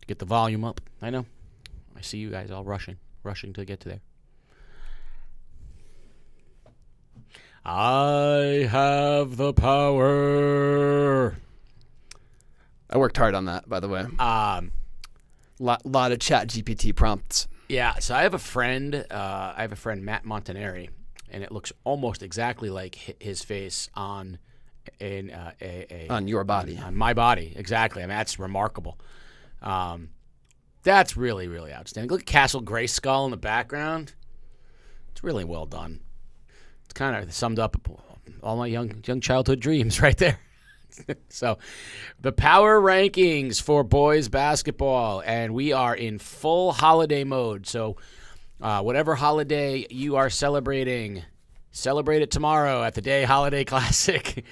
Get the volume up. I know. I see you guys all rushing to get to there. I have the power. I worked hard on that, by the way. Lot of chat GPT prompts. Yeah, so I have a friend, Matt Montanari, and it looks almost exactly like his face on on your body. On my body, exactly. I mean, that's remarkable. That's really, really outstanding. Look at Castle Grayskull in the background. It's really well done. It's kind of summed up all my young childhood dreams right there. So, the power rankings for boys basketball, and we are in full holiday mode. So, whatever holiday you are celebrating, celebrate it tomorrow at the Day Holiday Classic.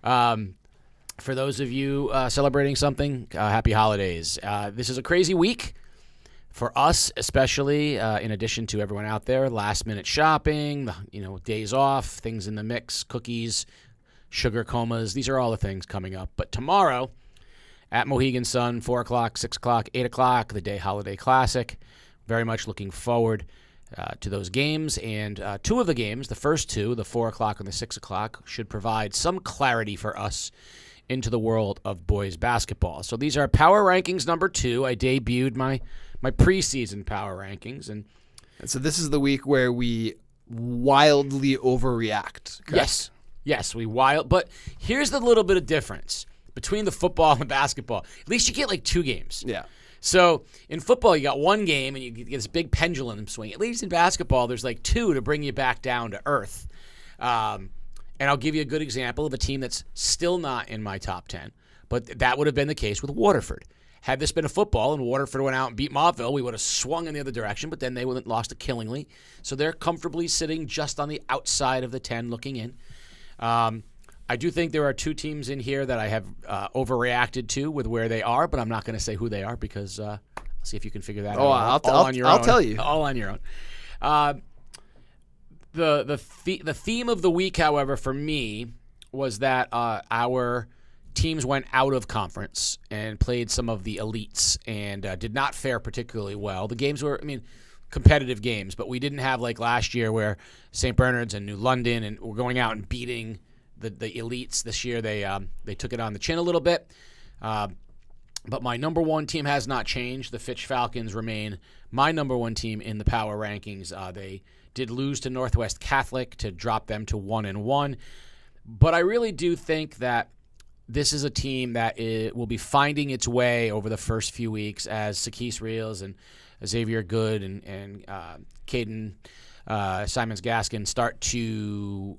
For those of you celebrating something, happy holidays. This is a crazy week for us, especially in addition to everyone out there. Last-minute shopping, days off, things in the mix, cookies, sugar comas. These are all the things coming up. But tomorrow at Mohegan Sun, 4 o'clock, 6 o'clock, 8 o'clock, the Day Holiday Classic. Very much looking forward to those games. And two of the games, the first two, the 4 o'clock and the 6 o'clock, should provide some clarity for us into the world of boys basketball. So these are Power Rankings number 2. I debuted my preseason Power Rankings. And so this is the week where we wildly overreact, correct? Yes, but here's the little bit of difference between the football and the basketball. At least you get like 2 games. Yeah. So in football, you got 1 game and you get this big pendulum swing. At least in basketball, there's like 2 to bring you back down to earth. And I'll give you a good example of a team that's still not in my top 10, but that would have been the case with Waterford. Had this been a football and Waterford went out and beat Mautville, we would have swung in the other direction, but then they would have lost it killingly. So they're comfortably sitting just on the outside of the 10 looking in. I do think there are 2 teams in here that I have overreacted to with where they are, but I'm not going to say who they are because I'll see if you can figure that out. I'll tell you. All on your own. The theme of the week, however, for me was that our teams went out of conference and played some of the elites and did not fare particularly well. The games were, competitive games, but we didn't have like last year where St. Bernard's and New London and we're going out and beating the elites. This year they took it on the chin a little bit. But my number 1 team has not changed. The Fitch Falcons remain my number 1 team in the power rankings. They did lose to Northwest Catholic to drop them to 1-1. But I really do think that this is a team that will be finding its way over the first few weeks as Sakis Reels and Xavier Good and Caden Simons-Gaskin start to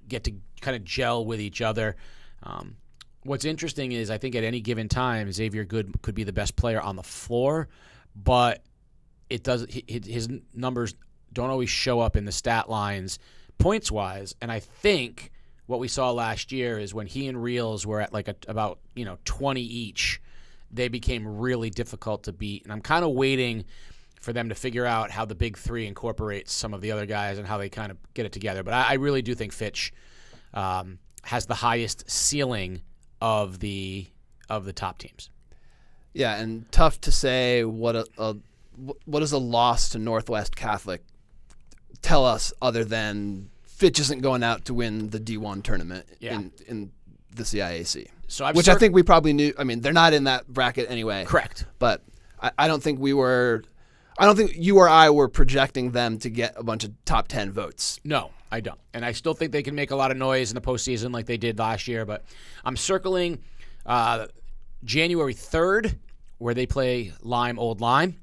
get to kind of gel with each other. What's interesting is I think at any given time, Xavier Good could be the best player on the floor, but his numbers don't always show up in the stat lines points-wise. And I think what we saw last year is when he and Reels were at like about 20 each, they became really difficult to beat. And I'm kind of waiting for them to figure out how the Big 3 incorporates some of the other guys and how they kind of get it together. But I really do think Fitch has the highest ceiling of the top teams. Yeah, and tough to say what does a loss to Northwest Catholic tell us other than Fitch isn't going out to win the D1 tournament in the CIAC. So I think we probably knew. I mean, they're not in that bracket anyway. Correct. But I don't think you or I were projecting them to get a bunch of top 10 votes. No, I don't. And I still think they can make a lot of noise in the postseason like they did last year. But I'm circling January 3rd, where they play Old Lyme,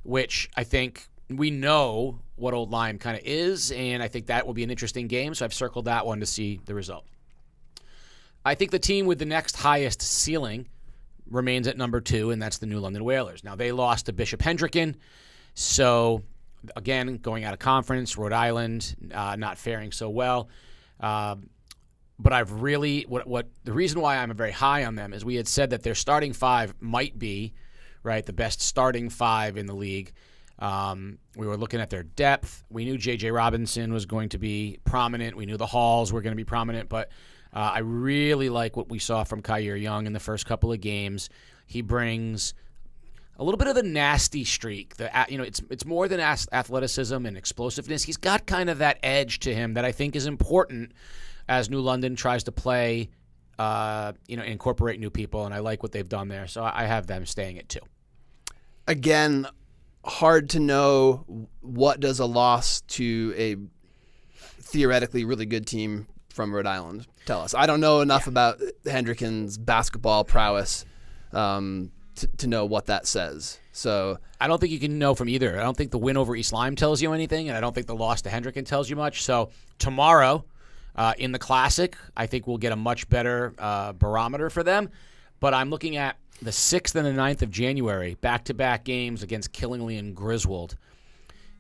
which I think we know what Old Lyme kind of is, and I think that will be an interesting game. So I've circled that one to see the result. I think the team with the next highest ceiling remains at number 2, and that's the New London Whalers. Now, they lost to Bishop Hendricken, so, again, going out of conference, Rhode Island not faring so well. But I've really the reason why I'm very high on them is we had said that their starting 5 might be, right, the best starting 5 in the league. We were looking at their depth. We knew J.J. Robinson was going to be prominent. We knew the Halls were going to be prominent, but I really like what we saw from Kyer Young in the first couple of games. He brings a little bit of the nasty streak. It's more than athleticism and explosiveness. He's got kind of that edge to him that I think is important as New London tries to play, incorporate new people, and I like what they've done there. So I have them staying at 2. Again, hard to know what does a loss to a theoretically really good team from Rhode Island tell us. I don't know enough about Hendricken's basketball prowess to know what that says. So I don't think you can know from either. I don't think the win over East Lyme tells you anything, and I don't think the loss to Hendricken tells you much. So tomorrow in the Classic, I think we'll get a much better barometer for them. But I'm looking at the 6th and the 9th of January, back-to-back games against Killingly and Griswold.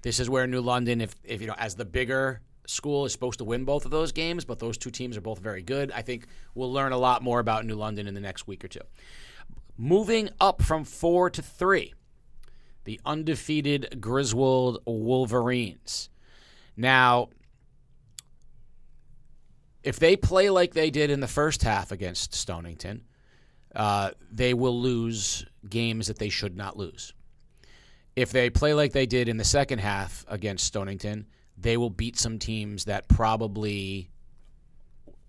This is where New London, if as the bigger school, is supposed to win both of those games, but those two teams are both very good. I think we'll learn a lot more about New London in the next week or two. Moving up from 4 to 3, the undefeated Griswold Wolverines. Now, if they play like they did in the first half against Stonington, they will lose games that they should not lose. If they play like they did in the second half against Stonington, they will beat some teams that probably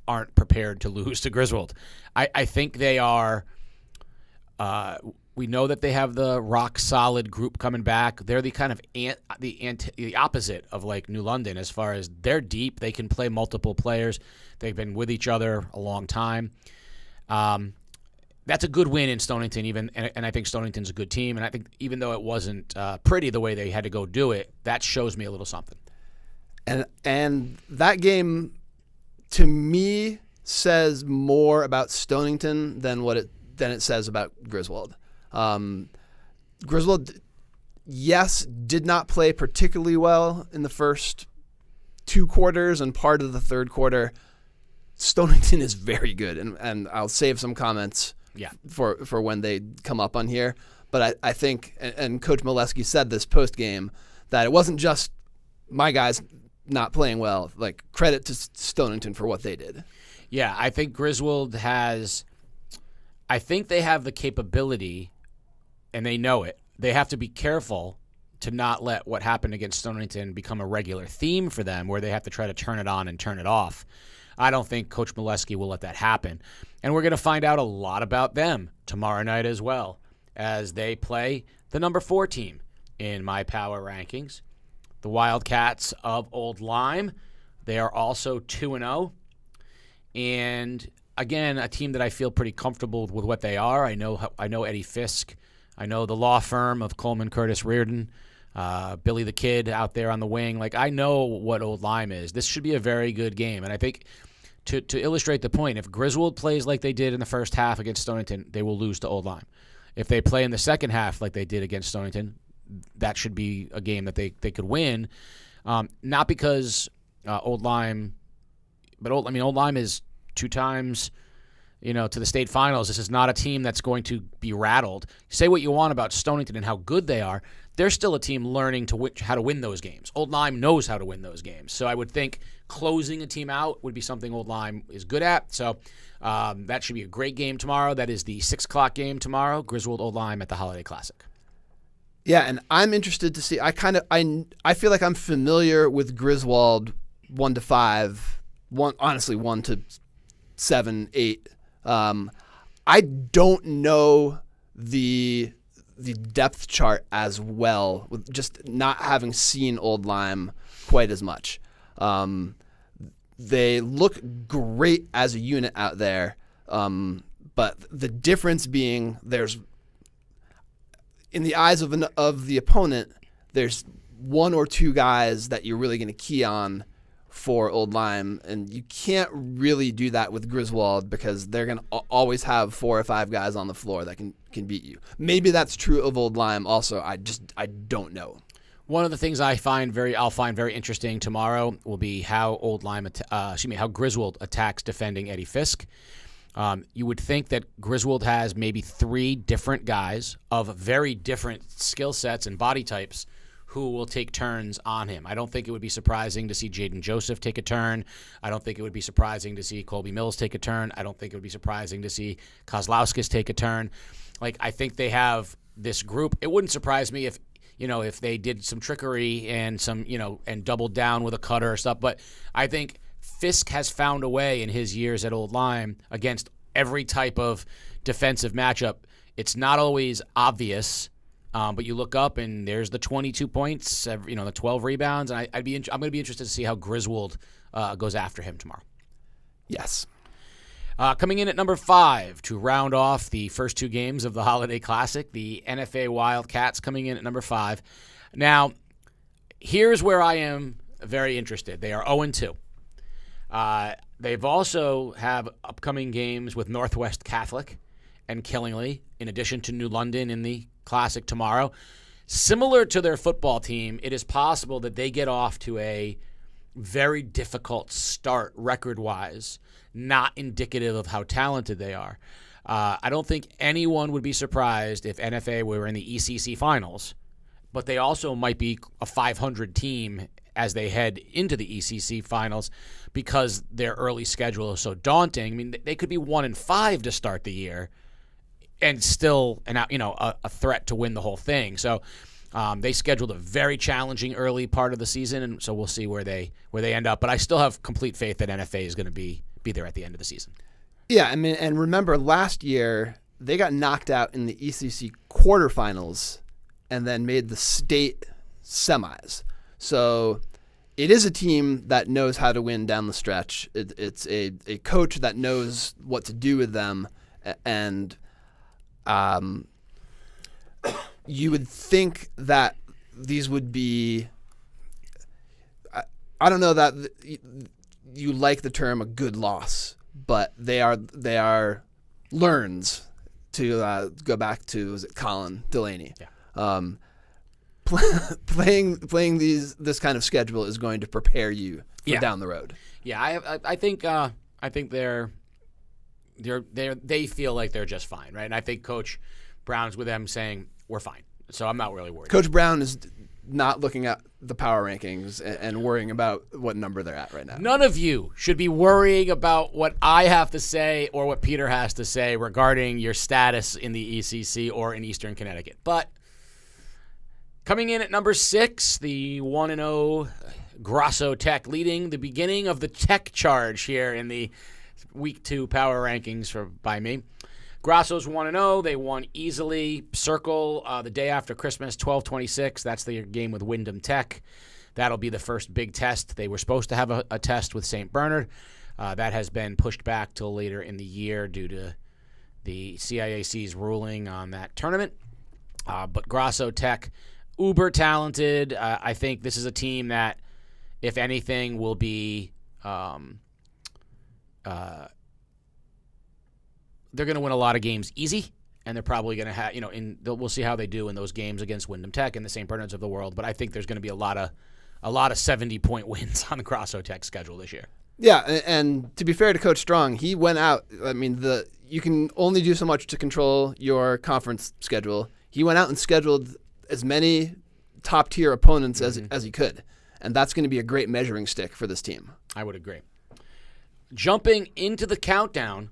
aren't prepared to lose to Griswold. I think they are. We know that they have the rock solid group coming back. They're the kind of the opposite of like New London as far as they're deep. They can play multiple players. They've been with each other a long time. That's a good win in Stonington, and I think Stonington's a good team. And I think even though it wasn't pretty the way they had to go do it, that shows me a little something. And that game, to me, says more about Stonington than it says about Griswold. Griswold, yes, did not play particularly well in the first 2 quarters and part of the third quarter. Stonington is very good, and I'll save some comments for when they come up on here. But I think, and Coach Molesky said this post-game, that it wasn't just my guys not playing well. Like, credit to Stonington for what they did. Yeah, I think Griswold I think they have the capability, and they know it. They have to be careful to not let what happened against Stonington become a regular theme for them where they have to try to turn it on and turn it off. I don't think Coach Molesky will let that happen. And we're going to find out a lot about them tomorrow night as well as they play the number 4 team in my power rankings, the Wildcats of Old Lyme. They are also 2-0. And again, a team that I feel pretty comfortable with what they are. I know Eddie Fisk. I know the law firm of Coleman Curtis Reardon, Billy the Kid out there on the wing. Like, I know what Old Lyme is. This should be a very good game. And I think to illustrate the point, if Griswold plays like they did in the first half against Stonington, they will lose to Old Lyme. If they play in the second half like they did against Stonington, that should be a game that they could win. Not because Old Lyme, but Old Lyme is 2 times, to the state finals. This is not a team that's going to be rattled. Say what you want about Stonington and how good they are. They're still a team learning how to win those games. Old Lyme knows how to win those games. So I would think closing a team out would be something Old Lyme is good at. So that should be a great game tomorrow. That is the 6 o'clock game tomorrow, Griswold Old Lyme at the Holiday Classic. Yeah, and I'm interested to see. I feel like I'm familiar with Griswold 1 to 5, 1 to 7, 8. I don't know the depth chart as well, with just not having seen Old Lyme quite as much. They look great as a unit out there, but the difference being there's, in the eyes of the opponent, there's 1 or 2 guys that you're really going to key on for Old Lyme, and you can't really do that with Griswold because they're going to always have 4 or 5 guys on the floor that can beat you. Maybe that's true of Old Lyme also. I don't know. One of the things I'll find very interesting tomorrow will be how how Griswold attacks defending Eddie Fisk. You would think that Griswold has maybe 3 different guys of very different skill sets and body types who will take turns on him. I don't think it would be surprising to see Jaden Joseph take a turn. I don't think it would be surprising to see Colby Mills take a turn. I don't think it would be surprising to see Kozlowskis take a turn. Like, I think they have this group. It wouldn't surprise me if they did some trickery and and doubled down with a cutter or stuff. But I think Fisk has found a way in his years at Old Lyme against every type of defensive matchup. It's not always obvious, but you look up and there's the 22 points, the 12 rebounds, and I'm going to be interested to see how Griswold goes after him tomorrow. Yes. Coming in at number 5 to round off the first 2 games of the Holiday Classic, the NFA Wildcats coming in at number 5. Now, here's where I am very interested. They are 0-2. They've also have upcoming games with Northwest Catholic and Killingly, in addition to New London in the Classic tomorrow. Similar to their football team, it is possible that they get off to a very difficult start record-wise, not indicative of how talented they are. I don't think anyone would be surprised if NFA were in the ECC finals, but they also might be a 500 team as they head into the ECC finals because their early schedule is so daunting. I mean, they could be 1-5 to start the year and still a threat to win the whole thing. So they scheduled a very challenging early part of the season, and so we'll see where they end up. But I still have complete faith that NFA is going to be there at the end of the season. Yeah, I mean, and remember last year they got knocked out in the ECC quarterfinals and then made the state semis. So it is a team that knows how to win down the stretch. It's a coach that knows what to do with them, and you would think that these would be. I don't know that you like the term a good loss, but they are learns to go back to, was it Colin Delaney? Yeah. Playing this kind of schedule is going to prepare you for down the road. Yeah, I think they feel like they're just fine, right? And I think Coach Brown's with them saying we're fine, so I'm not really worried. Coach Brown is not looking at the power rankings and worrying about what number they're at right now. None of you should be worrying about what I have to say or what Peter has to say regarding your status in the ECC or in Eastern Connecticut. But coming in at number 6, the 1-0 Grasso Tech, leading the beginning of the Tech charge here in the Week 2 power rankings by me. Grasso's 1-0. They won easily. Circle the day after Christmas, 12-26. That's the game with Wyndham Tech. That'll be the first big test. They were supposed to have a test with St. Bernard. That has been pushed back till later in the year due to the CIAC's ruling on that tournament. But Grasso Tech, uber talented. I think this is a team that, if anything, will be they're going to win a lot of games easy, and they're probably going to have, we'll see how they do in those games against Wyndham Tech and the St. Bernards of the world. But I think there's going to be a lot of 70-point wins on the Grasso Tech schedule this year. Yeah, and to be fair to Coach Strong, he went out. I mean, you can only do so much to control your conference schedule. He went out and scheduled as many top-tier opponents as he could, and that's going to be a great measuring stick for this team. I would agree. Jumping into the countdown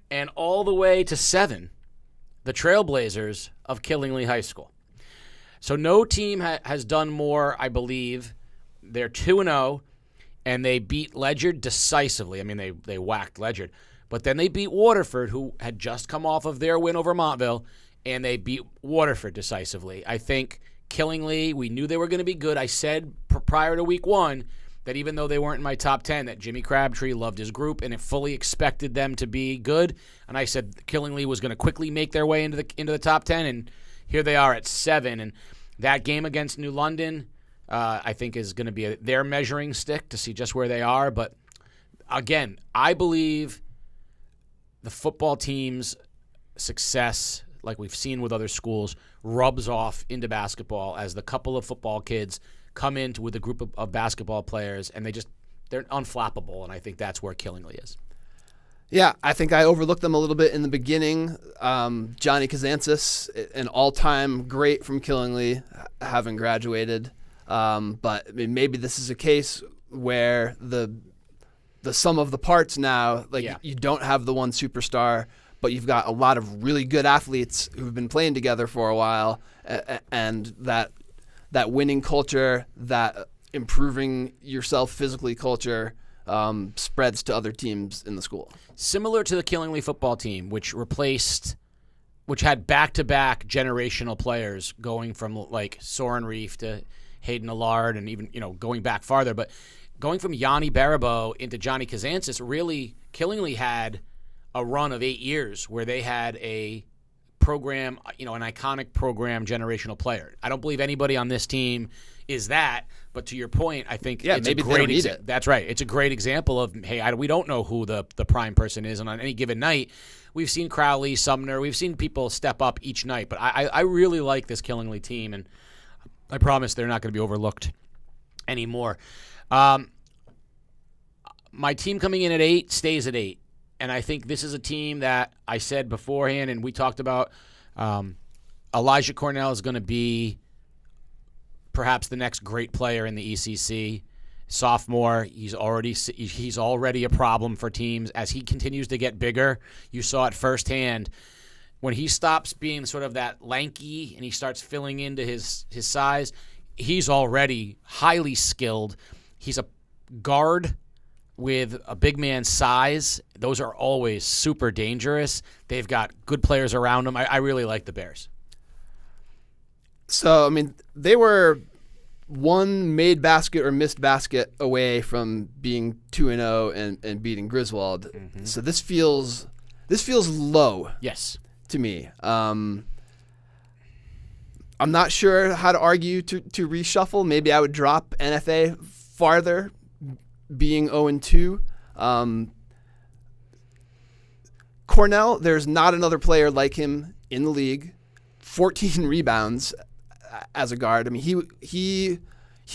and all the way to 7, the Trailblazers of Killingly High School. So no team has done more, I believe. They're 2-0, and they beat Ledyard decisively. I mean, they whacked Ledyard. But then they beat Waterford, who had just come off of their win over Montville, and they beat Waterford decisively. I think Killingly, we knew they were going to be good. I said prior to week 1 that even though they weren't in my top 10, that Jimmy Crabtree loved his group and it fully expected them to be good. And I said Killingly was going to quickly make their way into the top 10, and here they are at 7. And that game against New London, I think, is going to be their measuring stick to see just where they are. But again, I believe the football team's success, like we've seen with other schools, rubs off into basketball as the couple of football kids come in with a group of basketball players, and they're unflappable, and I think that's where Killingly is. Yeah, I think I overlooked them a little bit in the beginning. Johnny Kazantzis, an all-time great from Killingly, having graduated. But I mean, maybe this is a case where the sum of the parts now, you don't have the one superstar, but you've got a lot of really good athletes who've been playing together for a while, and that winning culture, that improving yourself physically culture spreads to other teams in the school. Similar to the Killingly football team, which had back-to-back generational players going from like Soren Reef to Hayden Allard, and even going back farther, but going from Yanni Baribeau into Johnny Kazantzis, really Killingly had a run of 8 years where they had a program, an iconic program generational player. I don't believe anybody on this team is that, but to your point, I think it's maybe a great they don't need it. That's right. It's a great example of, hey, we don't know who the prime person is, and on any given night, we've seen Crowley, Sumner, we've seen people step up each night, but I really like this Killingly team, and I promise they're not going to be overlooked anymore. My team coming in at 8 stays at 8. And I think this is a team that I said beforehand, and we talked about Elijah Cornell is going to be perhaps the next great player in the ECC. Sophomore, he's already a problem for teams as he continues to get bigger. You saw it firsthand. When he stops being sort of that lanky and he starts filling into his size, he's already highly skilled. He's a guard with a big man's size. Those are always super dangerous. They've got good players around them. I really like the Bears. So, they were one made basket or missed basket away from being 2-0 and beating Griswold. Mm-hmm. So this feels low. Yes. To me. I'm not sure how to argue to reshuffle. Maybe I would drop NFA farther, being 0-2. Cornell, there's not another player like him in the league. 14 rebounds as a guard. He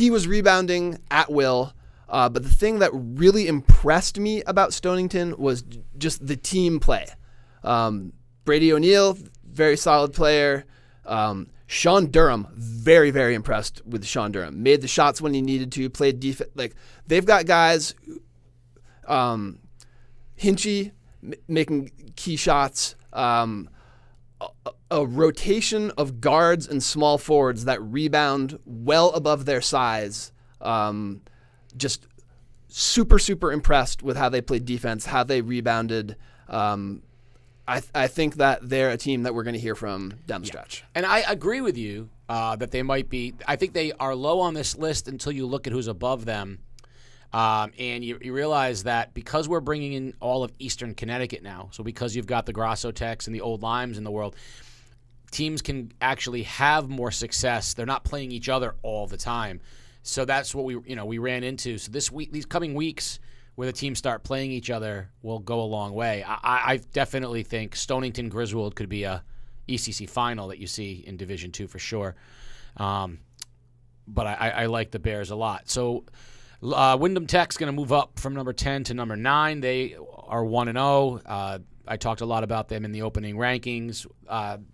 was rebounding at will. But the thing that really impressed me about Stonington was just the team play. Brady O'Neill, very solid player. Sean Durham, very, very impressed with Sean Durham. Made the shots when he needed to, played defense. Like, they've got guys, Hinchy making key shots, a rotation of guards and small forwards that rebound well above their size. Just super, super impressed with how they played defense, how they rebounded. I think that they're a team that we're going to hear from down the stretch. And I agree with you that they might be. I think they are low on this list until you look at who's above them. And you realize that because we're bringing in all of Eastern Connecticut now, so because you've got the Grasso Techs and the Old Limes in the world, teams can actually have more success. They're not playing each other all the time. So that's what we ran into. So this week, these coming weeks, where the teams start playing each other will go a long way. I definitely think Stonington Griswold could be a ECC final that you see in Division II for sure. But I like the Bears a lot. So Wyndham Tech's going to move up from number 10 to number 9. They are 1-0. I talked a lot about them in the opening rankings.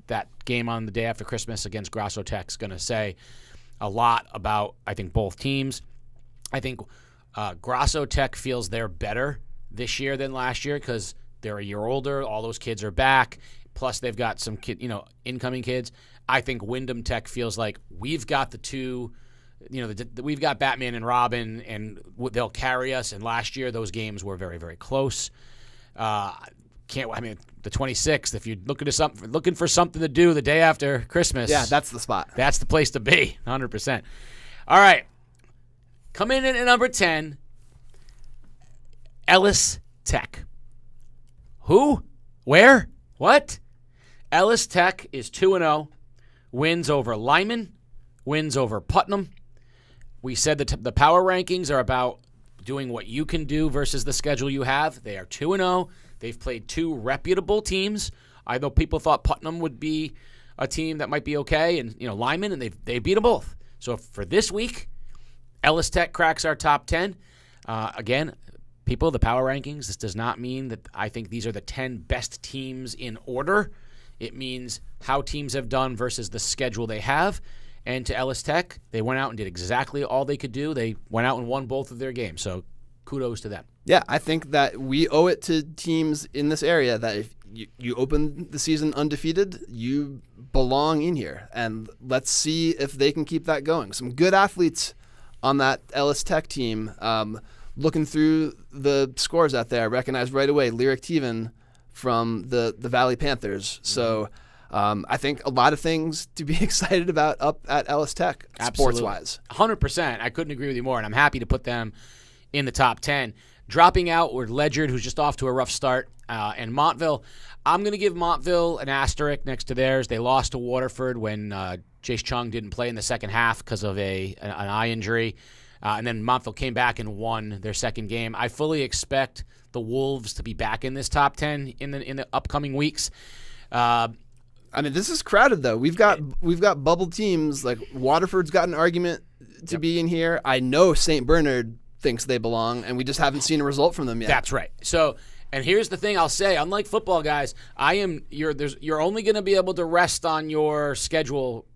That game on the day after Christmas against Grasso Tech's going to say a lot about, I think, both teams. I think Grasso Tech feels they're better this year than last year because they're a year older. All those kids are back. Plus, they've got some incoming kids. I think Wyndham Tech feels like we've got the two. We've got Batman and Robin, and they'll carry us. And last year, those games were very, very close. The 26th. If you're looking for something to do the day after Christmas, yeah, that's the spot. That's the place to be. 100%. All right. Coming in at number 10, Ellis Tech. Who? Where? What? Ellis Tech is 2-0. Wins over Lyman. Wins over Putnam. We said that the power rankings are about doing what you can do versus the schedule you have. They are 2-0. They've played two reputable teams. I know people thought Putnam would be a team that might be okay, and Lyman, and they beat them both. So for this week, Ellis Tech cracks our top 10. Again, people, the power rankings, this does not mean that I think these are the 10 best teams in order. It means how teams have done versus the schedule they have. And to Ellis Tech, they went out and did exactly all they could do. They went out and won both of their games. So kudos to them. Yeah, I think that we owe it to teams in this area that if you open the season undefeated, you belong in here. And let's see if they can keep that going. Some good athletes on that Ellis Tech team. Looking through the scores out there, I recognized right away Lyric Teven from the Valley Panthers. So I think a lot of things to be excited about up at Ellis Tech, sports-wise. 100%. I couldn't agree with you more, and I'm happy to put them in the top 10. Dropping out were Ledyard, who's just off to a rough start, and Montville. I'm going to give Montville an asterisk next to theirs. They lost to Waterford when Jace Chung didn't play in the second half because of an eye injury. And then Montville came back and won their second game. I fully expect the Wolves to be back in this top 10 in the upcoming weeks. I mean, this is crowded though. We've got bubble teams like Waterford's got an argument to be in here. I know St. Bernard thinks they belong, and we just haven't seen a result from them yet. That's right. So, and here's the thing I'll say: unlike football guys, you're only going to be able to rest on your schedule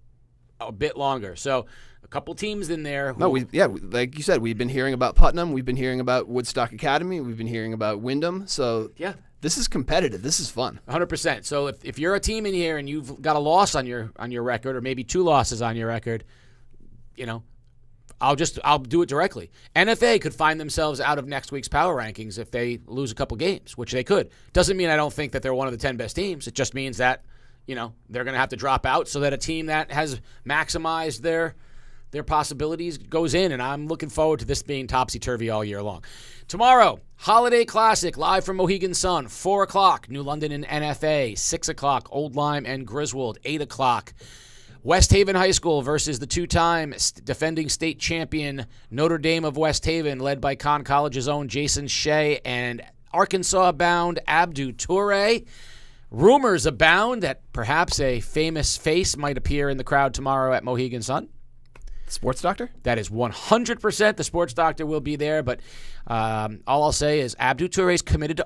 a bit longer. So, a couple teams in there. Like you said, we've been hearing about Putnam, we've been hearing about Woodstock Academy, we've been hearing about Wyndham. So yeah. This is competitive. This is fun. 100%. So if you're a team in here and you've got a loss on your record, or maybe 2 losses on your record, I'll do it directly. NFA could find themselves out of next week's power rankings if they lose a couple games, which they could. Doesn't mean I don't think that they're one of the 10 best teams. It just means that they're going to have to drop out so that a team that has maximized their possibilities goes in, and I'm looking forward to this being topsy-turvy all year long. Tomorrow, Holiday Classic, live from Mohegan Sun, 4 o'clock, New London and NFA, 6 o'clock, Old Lyme and Griswold, 8 o'clock. West Haven High School versus the 2-time defending state champion Notre Dame of West Haven, led by Conn College's own Jason Shea and Arkansas-bound Abdu Toure. Rumors abound that perhaps a famous face might appear in the crowd tomorrow at Mohegan Sun. Sports Doctor? That is 100%. The Sports Doctor will be there, but all I'll say is Abdu Toure is committed to